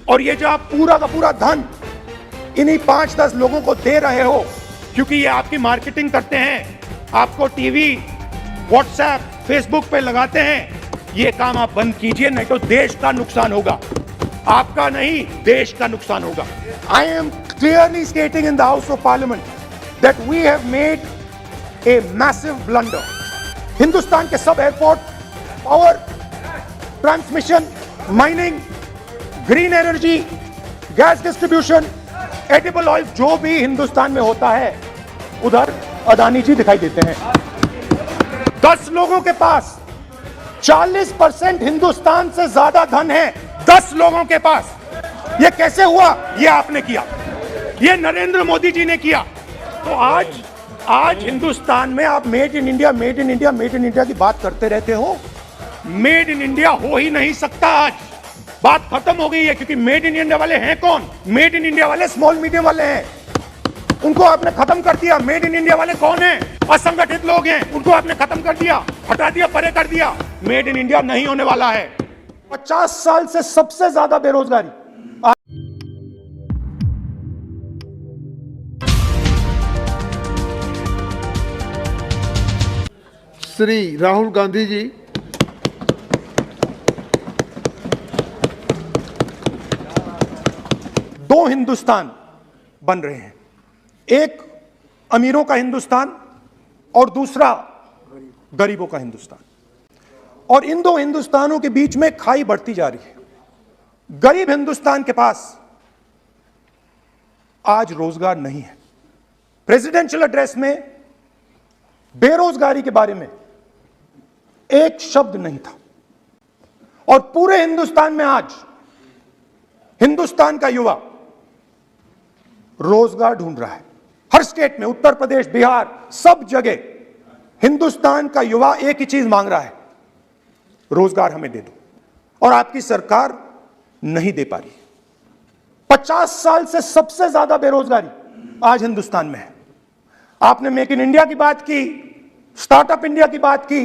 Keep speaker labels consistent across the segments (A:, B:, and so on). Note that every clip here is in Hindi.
A: और ये जो आप पूरा का पूरा धन इन्हीं 5-10 लोगों को दे रहे हो, क्योंकि ये आपकी मार्केटिंग करते हैं, आपको टीवी, व्हाट्सएप, फेसबुक पे लगाते हैं, ये काम आप बंद कीजिए, नहीं तो देश का नुकसान होगा, आपका नहीं, देश का नुकसान होगा। I am clearly stating in the house of parliament that we have made a massive blunder. Hindustan के सब airport, power, transmission, mining, green energy, gas distribution, edible oil, जो भी हिंदुस्तान में होता है उधर अदानी जी दिखाई देते हैं। 10 लोगों के पास 40% हिंदुस्तान से ज्यादा धन है, 10 लोगों के पास। ये कैसे हुआ? ये आपने किया, ये नरेंद्र मोदी जी ने किया। तो आज हिंदुस्तान में आप made in India, made in India, made in India की बात करते रहते हो। मेड इन इंडिया हो ही नहीं सकता। आज बात खत्म हो गई है, क्योंकि मेड इन इंडिया वाले हैं कौन? मेड इन इंडिया वाले स्मॉल मीडियम वाले हैं, उनको आपने खत्म कर दिया। मेड इन इंडिया वाले कौन हैं? असंगठित लोग हैं, उनको आपने खत्म कर दिया, हटा दिया, परे कर दिया। मेड इन इंडिया नहीं होने वाला है। 50 साल से सबसे ज्यादा बेरोजगारी।
B: श्री राहुल गांधी जी।
A: दो हिंदुस्तान बन रहे हैं, एक अमीरों का हिंदुस्तान और दूसरा गरीबों का हिंदुस्तान। और इन दो हिंदुस्तानों के बीच में खाई बढ़ती जा रही है। गरीब हिंदुस्तान के पास आज रोजगार नहीं है। प्रेसिडेंशियल एड्रेस में बेरोजगारी के बारे में एक शब्द नहीं था। और पूरे हिंदुस्तान में आज हिंदुस्तान का युवा रोजगार ढूंढ रहा है। हर स्टेट में, उत्तर प्रदेश, बिहार, सब जगह हिंदुस्तान का युवा एक ही चीज मांग रहा है, रोजगार हमें दे दो। और आपकी सरकार नहीं दे पा रही। 50 साल से सबसे ज्यादा बेरोजगारी आज हिंदुस्तान में है। आपने मेक इन इंडिया की बात की, स्टार्टअप इंडिया की बात की,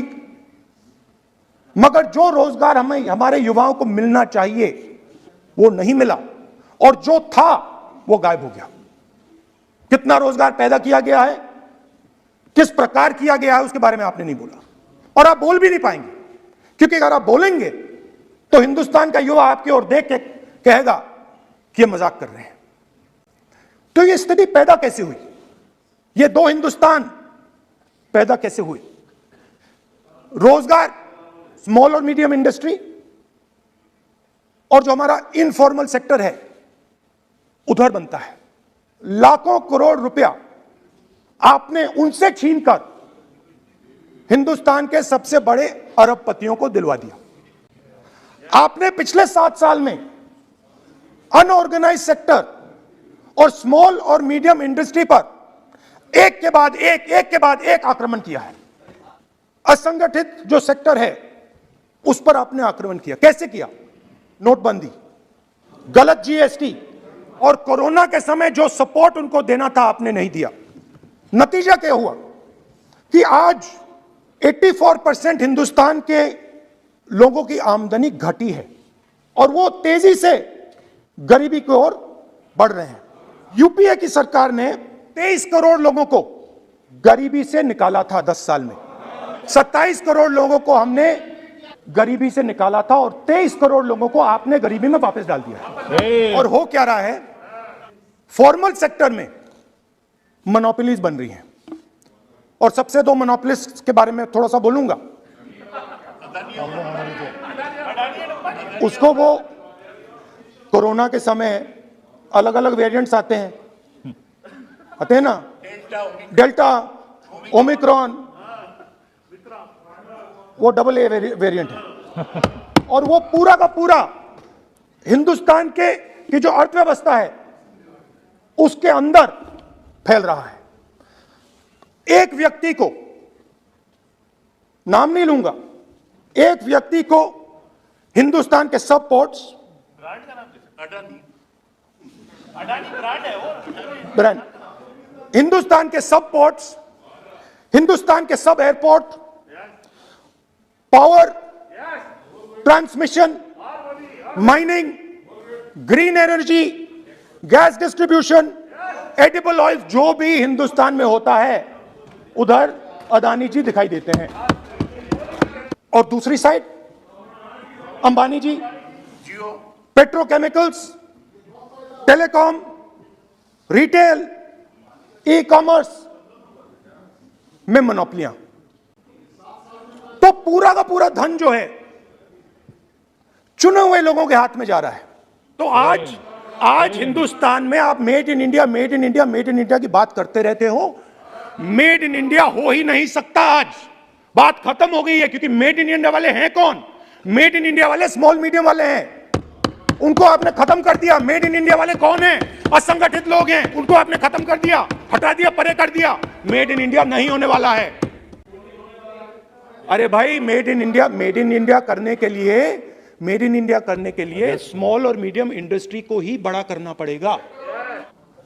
A: मगर जो रोजगार हमें, हमारे युवाओं को मिलना चाहिए वो नहीं मिला, और जो था वो गायब हो गया। कितना रोजगार पैदा किया गया है, किस प्रकार किया गया है, उसके बारे में आपने नहीं बोला, और आप बोल भी नहीं पाएंगे, क्योंकि अगर आप बोलेंगे तो हिंदुस्तान का युवा आपकी ओर देख के कहेगा कि ये मजाक कर रहे हैं। तो ये स्थिति पैदा कैसे हुई? ये दो हिंदुस्तान पैदा कैसे हुए? रोजगार, स्मॉल और मीडियम इंडस्ट्री, और जो हमारा इनफॉर्मल सेक्टर है उधर बनता है। लाखों करोड़ रुपया आपने उनसे छीनकर हिंदुस्तान के सबसे बड़े अरबपतियों को दिलवा दिया। आपने पिछले 7 साल में अनऑर्गेनाइज सेक्टर और स्मॉल और मीडियम इंडस्ट्री पर एक के बाद एक आक्रमण किया है। असंगठित जो सेक्टर है उस पर आपने आक्रमण किया। कैसे किया? नोटबंदी, गलत जीएसटी, और कोरोना के समय जो सपोर्ट उनको देना था आपने नहीं दिया। नतीजा क्या हुआ कि आज 84% हिंदुस्तान के लोगों की आमदनी घटी है, और वो तेजी से गरीबी की ओर बढ़ रहे हैं। यूपीए की सरकार ने 23 करोड़ लोगों को गरीबी से निकाला था 10 साल में। 27 करोड़ लोगों को हमने गरीबी से निकाला था, और 23 करोड़ लोगों को आपने गरीबी में वापस डाल दिया। और हो क्या रहा है? फॉर्मल सेक्टर में मोनोपोलीज बन रही हैं, और सबसे दो मोनोपोलिस्ट के बारे में थोड़ा सा बोलूंगा। उसको वो कोरोना के समय अलग अलग वेरिएंट्स आते हैं ना, डेल्टा, ओमिक्रॉन, वो AA वेरिएंट है। और वो पूरा का पूरा हिंदुस्तान की जो अर्थव्यवस्था है उसके अंदर फैल रहा है। एक व्यक्ति को, नाम नहीं लूंगा, एक व्यक्ति को हिंदुस्तान के सब पोर्ट्स, ब्रांड, हिंदुस्तान के सब पोर्ट्स, हिंदुस्तान के सब airport, power, transmission, mining, green energy, gas distribution, edible oil, जो भी हिंदुस्तान में होता है उधर अदानी जी दिखाई देते हैं। और दूसरी side Ambani ji, petrochemicals, telecom, retail, e commerce में मोनोपोलियां। तो पूरा का पूरा धन जो है चुने हुए लोगों के हाथ में जा रहा है। तो आज हिंदुस्तान में आप made in India, made in India, made in India की बात करते रहते हो। मेड इन इंडिया हो ही नहीं सकता। आज बात खत्म हो गई है, क्योंकि मेड इन इंडिया वाले हैं कौन? मेड इन इंडिया वाले स्मॉल मीडियम वाले हैं, उनको आपने खत्म कर दिया। मेड इन इंडिया वाले कौन हैं? असंगठित लोग हैं, उनको आपने खत्म कर दिया, हटा दिया, परे कर दिया। मेड इन इंडिया नहीं होने वाला है। अरे भाई, मेड इन इंडिया करने के लिए स्मॉल और मीडियम इंडस्ट्री को ही बड़ा करना पड़ेगा।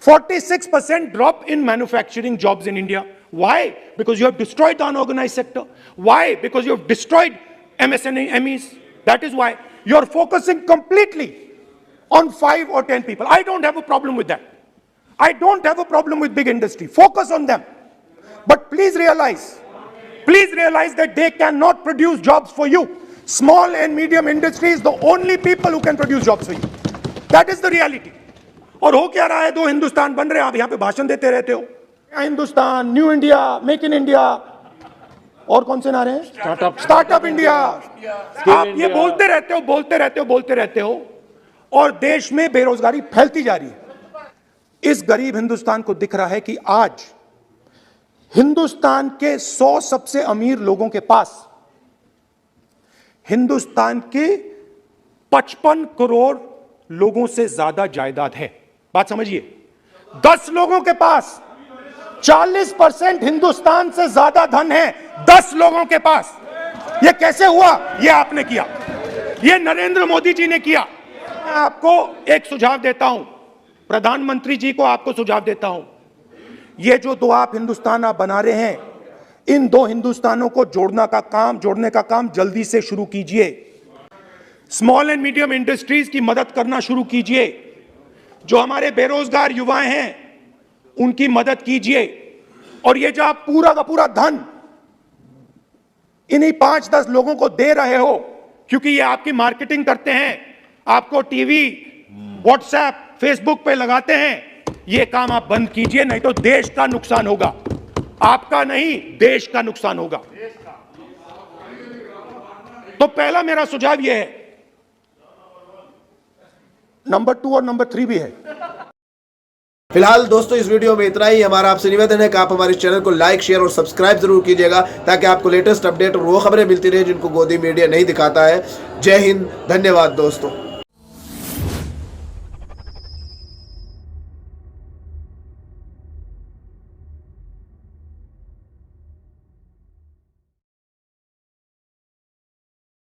A: 46% drop in manufacturing jobs in India. Why? Because you have destroyed the unorganized sector. Why? Because you have destroyed MSMEs. That is why you are focusing completely on 5 or 10 people. I don't have a problem with that. I don't have a problem with big industry. Focus on them. But please realize that they cannot produce jobs for you. Small and medium industry is the only people who can produce jobs for you. That is the reality. और हो क्या रहा है? 2 हिंदुस्तान बन रहे हैं, आप यहां पे भाषण देते रहते हो। Hindustan, new India, make in India, और कौन से नारे हैं? Startup India. आप ये बोलते रहते हो और देश में बेरोजगारी फैलती जा रही है। इस गरीब हिंदुस्तान को दिख रहा है कि आज हिंदुस्तान के 100 सबसे अमीर लोगों के पास हिंदुस्तान के 55 करोड़ लोगों से ज्यादा जायदाद है। बात समझिए, 10 लोगों के पास 40% हिंदुस्तान से ज्यादा धन है। 10 लोगों के पास। यह कैसे हुआ? यह आपने किया, यह नरेंद्र मोदी जी ने किया। मैं आपको एक सुझाव देता हूं, प्रधानमंत्री जी को आपको सुझाव देता हूं, ये जो 2 आप हिंदुस्तान आप बना रहे हैं, इन 2 हिंदुस्तानों को जोड़ने का काम जल्दी से शुरू कीजिए। स्मॉल एंड मीडियम इंडस्ट्रीज की मदद करना शुरू कीजिए। जो हमारे बेरोजगार युवाएं हैं उनकी मदद कीजिए। और ये जो आप पूरा का पूरा धन इन्हीं 5-10 लोगों को दे रहे हो, क्योंकि ये आपकी मार्केटिंग करते हैं, आपको टीवी, व्हाट्सएप, फेसबुक पे लगाते हैं, ये काम आप बंद कीजिए, नहीं तो देश का नुकसान होगा। आपका नहीं, देश का नुकसान होगा। तो पहला मेरा सुझाव यह है। नंबर 2 और नंबर 3 भी है।
C: फिलहाल दोस्तों इस वीडियो में इतना ही। हमारा आपसे निवेदन है कि आप हमारे चैनल को लाइक, शेयर और सब्सक्राइब जरूर कीजिएगा, ताकि आपको लेटेस्ट अपडेट और वो खबरें मिलती रहे जिनको गोदी मीडिया नहीं दिखाता है। जय हिंद, धन्यवाद दोस्तों।